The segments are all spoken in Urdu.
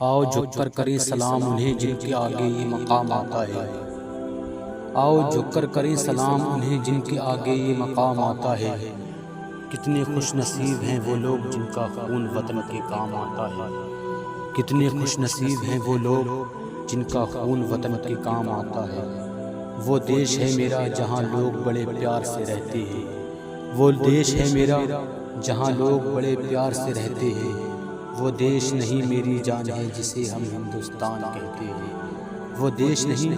آؤ جھک کر کریں سلام انہیں جن کے آگے یہ مقام آتا ہے۔ آؤ جھک کر کریں سلام انہیں جن کے آگے یہ مقام آتا ہے۔ کتنے خوش نصیب ہیں وہ لوگ جن کا خون وطن کے کام آتا ہے۔ کتنے خوش نصیب ہیں وہ لوگ جن کا خون وطن کے کام آتا ہے۔ وہ دیش ہے میرا جہاں لوگ بڑے پیار سے رہتے ہیں۔ وہ دیش ہے میرا جہاں لوگ بڑے پیار سے رہتے ہیں۔ وہ دیش نہیں میری جان ہے جسے ہم ہندوستان کہتے ہیں۔ وہ دیش نہیں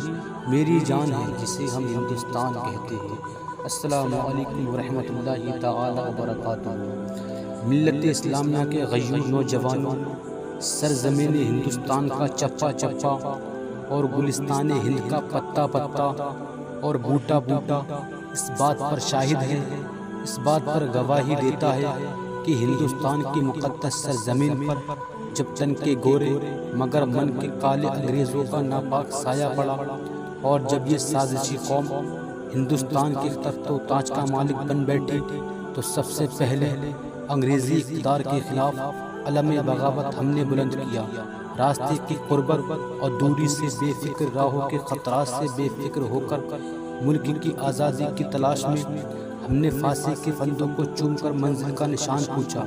میری جان ہے جسے ہم ہندوستان کہتے ہیں۔ السلام علیکم ورحمۃ اللہ تعالی وبرکاتہ۔ ملت اسلامیہ کے غیور نوجوانوں، سرزمین ہندوستان کا چپا چپا اور گلستان ہند کا پتا پتا اور بوٹا بوٹا اس بات پر شاہد ہے، اس بات پر گواہی دیتا ہے کہ ہندوستان کی مقدس سرزمین پر جب تن کے گورے مگر من کے کالے انگریزوں کا ناپاک سایہ پڑا، اور جب یہ سازشی قوم ہندوستان کے تخت و تاج کا مالک بن بیٹھی، تو سب سے پہلے انگریزی اقتدار کے خلاف علم بغاوت ہم نے بلند کیا۔ راستے کی قربت اور دوری سے بے فکر، راہوں کے خطرات سے بے فکر ہو کر ملک کی آزادی کی تلاش میں ہم نے پھانسی کے پھندوں کو چوم کر منزل کا نشان پوچھا۔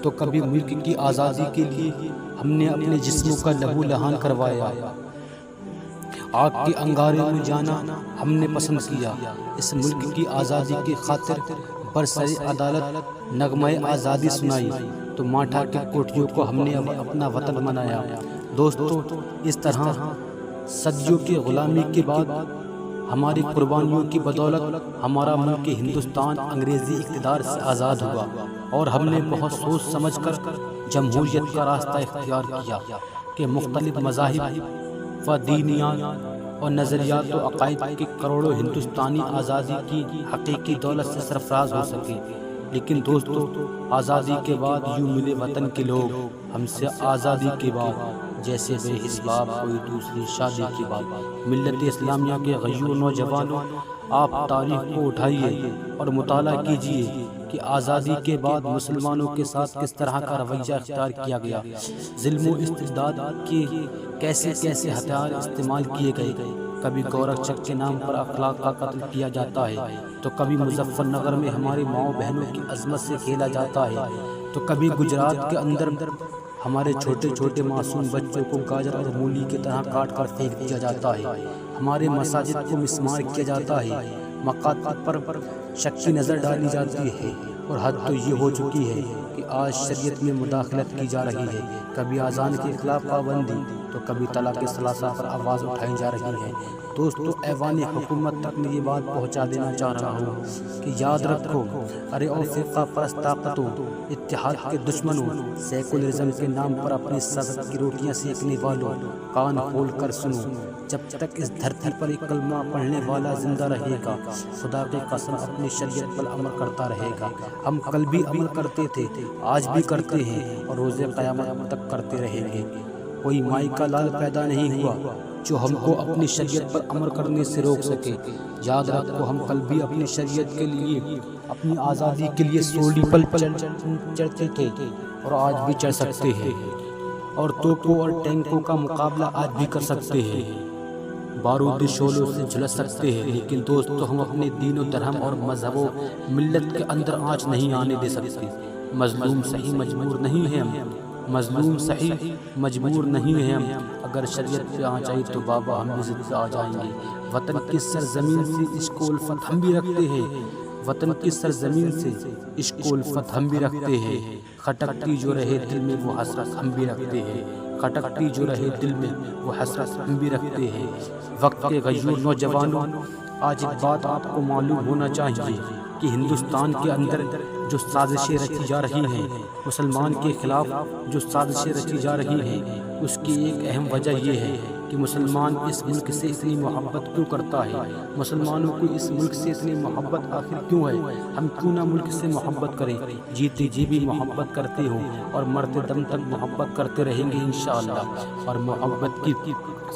تو کبھی ملک کی آزادی کے لیے ہم نے اپنے جسموں کا لہو لہان کروایا، آگ کے انگاروں میں جانا ہم نے پسند کیا۔ اس ملک کی آزادی کی خاطر برسر عدالت نغمہ آزادی سنائی، تو ماٹھا کی کوٹھیوں کو ہم نے اپنا وطن بنایا۔ دوستو، اس طرح صدیوں کی غلامی کے بعد ہماری قربانیوں کی بدولت ہمارا ملک ہندوستان انگریزی اقتدار سے آزاد ہوا، اور ہم نے بہت سوچ سمجھ کر جمہوریت کا راستہ اختیار کیا کہ مختلف مذاہب و دینیات اور نظریات و عقائد کے کروڑوں ہندوستانی آزادی کی حقیقی دولت سے سرفراز ہو سکے۔ لیکن دوستو، آزادی کے بعد یوں ملے وطن کے لوگ ہم سے آزادی کے بعد جیسے بے اسباب کوئی دوسری شادی کے بعد۔ ملت اسلامیہ کے غیور نوجوانوں، آپ تاریخ کو اٹھائیے اور مطالعہ کیجیے کہ آزادی کے بعد مسلمانوں کے ساتھ کس طرح کا رویہ اختیار کیا گیا، ظلم و استبداد کے کیسے کیسے ہتھیار استعمال کیے گئے۔ کبھی گورکھشک کے نام پر اخلاق کا قتل کیا جاتا ہے، تو کبھی مظفر نگر میں ہماری ماؤں بہنوں کی عظمت سے کھیلا جاتا ہے، تو کبھی گجرات کے اندر ہمارے چھوٹے چھوٹے معصوم بچوں کو گاجر اور مولی کی طرح کاٹ کر پھینک دیا جاتا ہے، ہمارے مساجد کو مسمار کیا جاتا ہے، مقاصد پر شک کی نظر ڈالی جاتی ہے، اور حد تو یہ ہو چکی ہے کہ آج شریعت میں مداخلت کی جا رہی ہے۔ کبھی اذان کے خلاف پابندی، تو کبھی طلاق ثلاثہ پر آواز اٹھائی جا رہی ہے۔ دوستو، ایوان حکومت تک میں یہ بات پہنچا دینا چاہ رہا ہوں کہ یاد رکھو، ارے او فرقہ پرست طاقتوں، اتحاد کے دشمنوں، سیکولرزم کے نام پر اپنی سرحد کی روٹیاں سینکنے والوں، کان کھول کر سنو، جب تک اس دھرتی پر ایک کلمہ پڑھنے والا زندہ رہے گا، خدا کی قسم اپنی شریعت پر عمل کرتا رہے گا۔ ہم کل بھی عمل کرتے تھے، آج بھی کرتے ہیں، اور روز قیامت تک کرتے رہیں گے۔ کوئی مائی کا لال پیدا نہیں ہوا جو ہم کو اپنی شریعت پر عمل کرنے سے روک سکے۔ یاد رکھو، ہم کل بھی اپنی شریعت کے لیے، اپنی آزادی کے لیے سولی پل چڑھتے تھے، اور آج بھی چڑھ سکتے ہیں، اور توپوں اور ٹینکوں کا مقابلہ آج بھی کر سکتے ہیں، بارودی شعلوں سے جھلس سکتے ہیں۔ لیکن دوستو، ہم اپنے دین و دھرم اور مذہب و ملت کے اندر آنچ نہیں آنے دے سکتے۔ مظلوم صحیح مجبور نہیں ہیں ہم، مظلوم صحیح مجبور نہیں ہیں ہم۔ اگر شریعت پہ آنچ آئی تو بابا ہم بھی ضد پہ آ جائیں گے۔ وطن کی سرزمین سے عشق و الفت ہم بھی رکھتے ہیں، وطن کی سرزمین سے عشق و الفت ہم بھی رکھتے ہیں۔ کھٹکتی جو رہے دل میں وہ حسرت ہم بھی رکھتے ہیں، کھٹکتی جو رہے دل میں وہ حسرت ہم بھی رکھتے ہیں۔ وقت کے غیور نوجوانوں، آج ایک بات آپ کو معلوم ہونا چاہیے کہ ہندوستان کے اندر جو سازشیں رچی جا رہی ہیں، مسلمان کے خلاف جو سازشیں رچی جا رہی ہیں، اس کی ایک اہم وجہ یہ ہے کہ مسلمان اس ملک سے اتنی محبت کیوں کرتا ہے، مسلمانوں کو اس ملک سے اتنی محبت آخر کیوں ہے۔ ہم کیوں نہ ملک سے محبت کریں، جیتے جی بھی محبت کرتے ہوں، اور مرتے دم تک محبت کرتے رہیں گے انشاءاللہ۔ اور محبت کی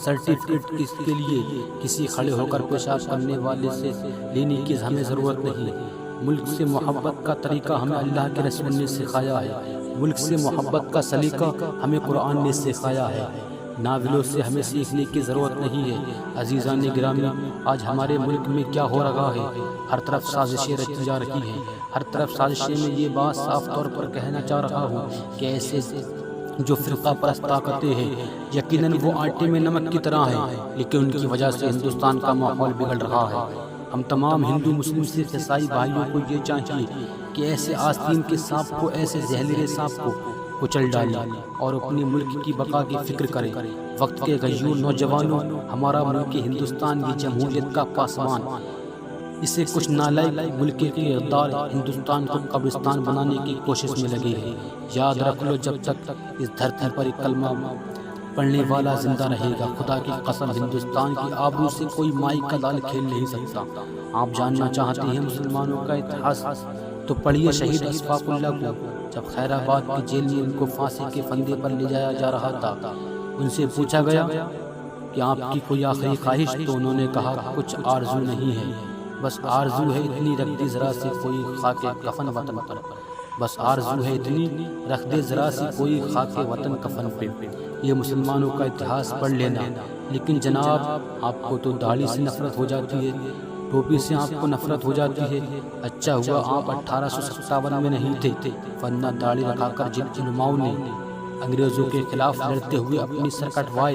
سرٹیفکیٹ کے لیے کسی کھڑے ہو کر پیشاب کرنے والے سے لینے کی ہمیں ضرورت نہیں۔ ملک سے محبت کا طریقہ ہمیں اللہ کے رسول نے سکھایا ہے۔ ملک سے محبت کا سلیقہ ہمیں قرآن نے سکھایا ہے، ناولوں سے ہمیں سیکھنے کی ضرورت نہیں ہے۔ عزیزان گرامی، آج ہمارے ملک میں کیا ہو رہا ہے؟ ہر طرف سازشیں رچی جا رہی ہیں، ہر طرف سازشیں میں یہ بات صاف طور پر کہنا چاہ رہا ہوں کہ ایسے جو فرقہ پرست طاقتیں ہیں یقیناً وہ آٹے میں نمک کی طرح ہیں، لیکن ان کی وجہ سے ہندوستان کا ماحول بگڑ رہا ہے۔ ہم تمام ہندو مسلم سکھ عیسائی بھائیوں کو یہ چاہیے کہ ایسے آستین کے سانپ کو، ایسے زہریلے سانپ کو کچل ڈالیں اور اپنے ملک کی بقا کی فکر کریں۔ وقت کے غیور نوجوانوں، ہمارا ملک ہندوستان یہ جمہوریت کا پاسبان، اسے کچھ نالائق ملک کے اقدار ہندوستان کو قبرستان بنانے کی کوشش میں لگے ہیں۔ یاد رکھ لو، جب تک اس دھرتی پر ایک کلمہ پڑھنے والا زندہ رہے گا، خدا کی قسم ہندوستان کی آبرو سے کوئی مائی کا لال کھیل نہیں سکتا۔ آپ جاننا چاہتے ہیں مسلمانوں کا اتہاس؟ تو پڑھیے شہید اشفاق اللہ کو۔ جب خیر آباد کی جیل میں ان کو پھانسی کے پھندے پر لے جایا جا رہا تھا، ان سے پوچھا گیا کہ آپ کی کوئی آخری خواہش؟ تو انہوں نے کہا کچھ آرزو نہیں ہے، بس آرزو ہے اتنی رکھ دے ذرا سی کوئی خاک کفن وطن پر، بس آرزو ہے اتنی رکھ دے ذرا سی کوئی خاک وطن کفن پہ۔ یہ مسلمانوں کا اتہاس پڑھ لینا۔ لیکن جناب، آپ کو تو داڑھی سے نفرت ہو جاتی ہے، ٹوپی سے آپ کو نفرت ہو جاتی ہے۔ اچھا ہوا آپ 1857 میں نہیں تھے، ورنہ داڑھی رکھا کر جن علماؤں نے انگریزوں کے خلاف لڑتے ہوئے اپنی سر کٹوائے،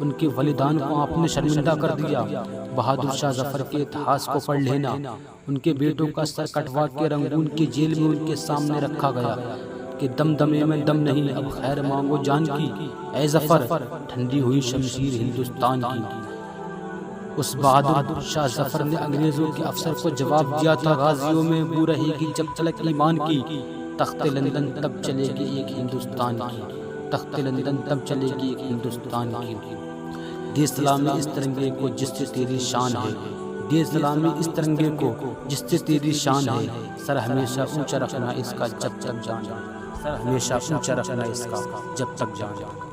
ان کے والدان کو آپ نے شرمندہ کر دیا۔ بہادر شاہ ظفر کے اتہاس کو پڑھ لینا۔ ان کے بیٹوں کا سر کٹوا کے رنگون کی جیل میں ان کے سامنے رکھا گیا کہ دم دمے میں دم نہیں، اب خیر مانگو جان کی، اے ظفر ٹھنڈی ہوئی شمشیر ہندوستان کی۔ اس بہادر شاہ ظفر نے انگریزوں کے افسر کو جواب دیا تھا، غازیوں میں بو رہے گی جب تلک ایمان کی، تخت لندن تب چلے گی ایک ہندوستان کی، تخت لندن تب چلے گی ایک ہندوستان کی۔ دے سلامی اس ترنگے کو جس سے تیری شان ہے، دے سلامی اس ترنگے کو جس سے تیری شان ہے، سر ہمیشہ اونچا رکھنا اس کا جب تک جان ہے، سر ہمیشہ اونچا رکھنا اس کا جب تک جان ہے۔